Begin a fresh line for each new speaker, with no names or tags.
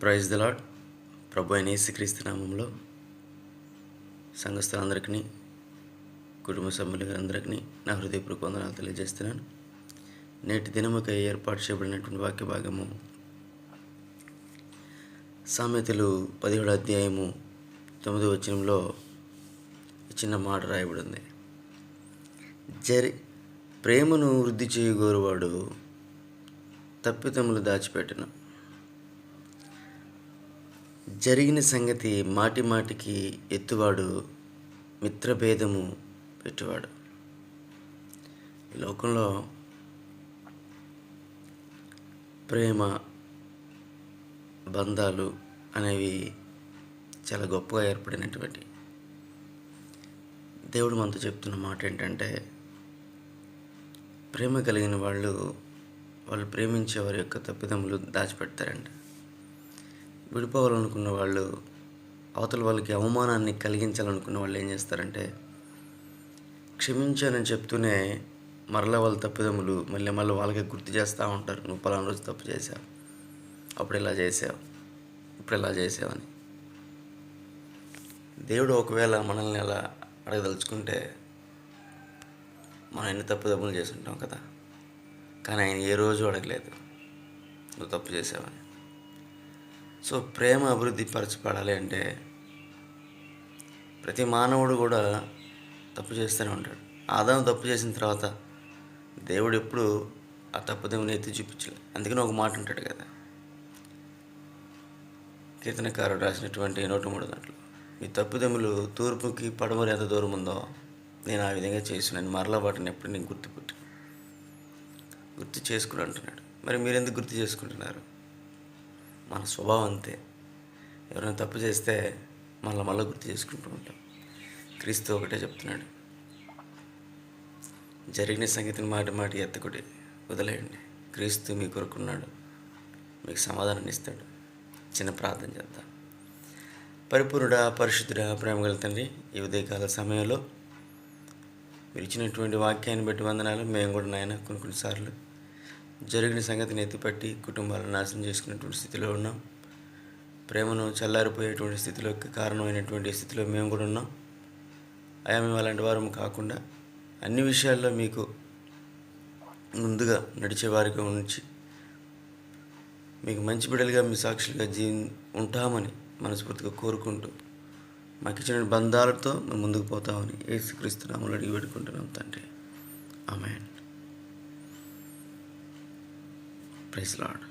Praise the lord. ప్రభు అయిన యేసుక్రీస్తు నామంలో సంఘస్థులందరికీ, కుటుంబ సభ్యులందరికీ నా హృదయపూర్వక వందనాలు తెలియజేస్తున్నాను. నేటి దినముకై ఏర్పాటు చేయబడినటువంటి వాక్య భాగము సామెతలు 17వ అధ్యాయము 9వ వచనంలో చిన్న మాట రాయబడి ఉంది. ప్రేమను వృద్ధి చేయగోరువాడు తప్పిదములు దాచిపెట్టను, జరిగిన సంగతి మాటి మాటికి ఎత్తువాడు మిత్రభేదము పెట్టువాడు. ఈ లోకంలో ప్రేమ బంధాలు అనేవి చాలా గొప్పగా ఏర్పడినటువంటి. దేవుడు మనతో చెప్తున్న మాట ఏంటంటే, ప్రేమ కలిగిన వాళ్ళు ప్రేమించే వారి యొక్క తప్పిదములు దాచిపెడతారంట. విడిపోవాలనుకున్న వాళ్ళు, అవతల వాళ్ళకి అవమానాన్ని కలిగించాలనుకున్న వాళ్ళు ఏం చేస్తారంటే, క్షమించానని చెప్తూనే మరలా వాళ్ళ తప్పిదములు మళ్ళీ వాళ్ళకే గుర్తు చేస్తూ ఉంటారు. నువ్వు పలానా రోజు తప్పు చేసావు, అప్పుడు ఇలా చేసావు, ఇప్పుడు ఇలా చేసావని. దేవుడు ఒకవేళ మనల్ని అలా అడగదలుచుకుంటే మనం ఎన్ని తప్పుదమ్ములు చేసి ఉంటాం కదా, కానీ ఆయన ఏ రోజు అడగలేదు నువ్వు తప్పు చేసావని. సో ప్రేమ అభివృద్ధి పరచబడాలి అంటే ప్రతి మానవుడు కూడా తప్పు చేస్తూనే ఉంటాడు. ఆదాము తప్పు చేసిన తర్వాత దేవుడు ఎప్పుడు ఆ తప్పుదేముని ఎత్తి చూపించలేదు. అందుకని ఒక మాట ఉంటాడు కదా, కీర్తనకారుడు రాసినటువంటి 103 గంటలు, మీ తప్పుదమ్ములు తూర్పుకి పడమర ఎంత దూరం ఉందో నేను ఆ విధంగా చేస్తున్నాను, మరలా వాటిని ఎప్పుడు నేను గుర్తు చేసుకుని అంటున్నాడు. మరి మీరెందుకు గుర్తు చేసుకుంటున్నారు? మన స్వభావం అంతే. ఎవరైనా తప్పు చేస్తే మళ్ళీ గుర్తు చేసుకుంటూ ఉంటాం. క్రీస్తు ఒకటే చెప్తున్నాడు, జరిగిన సంగతిని మాటి ఎత్తకుడి, వదిలేయండి. క్రీస్తు మీ కొరకున్నాడు, మీకు సమాధానం ఇస్తాడు. చిన్న ప్రార్థన చేద్దాం. పరిపూర్ణుడా, పరిశుద్ధుడా, ప్రేమగల తండ్రి, ఈ ఉదయకాల సమయంలో మీరు ఇచ్చినటువంటి వాక్యాన్ని బట్టి వందనాలు. మేము కూడా నాయన కొన్నిసార్లు జరిగిన సంగతిని ఎత్తిపట్టి కుటుంబాలను నాశనం చేసుకునేటువంటి స్థితిలో ఉన్నాం. ప్రేమను చల్లారిపోయేటువంటి స్థితిలోకి కారణమైనటువంటి స్థితిలో మేము కూడా ఉన్నాం. అయా, మేము అలాంటి వారం కాకుండా అన్ని విషయాల్లో మీకు ముందుగా నడిచేవారిగా ఉంచి మీకు మంచి బిడ్డలుగా మీ సాక్షులుగా ఉంటామని మనస్ఫూర్తిగా కోరుకుంటూ మాకు ఇచ్చిన బంధాలతో మేము ముందుకు పోతామని యేసుక్రీస్తు నామములో అడిగి పెట్టుకుంటున్నాం తండ్రి. ఆమేన్. Praise lord.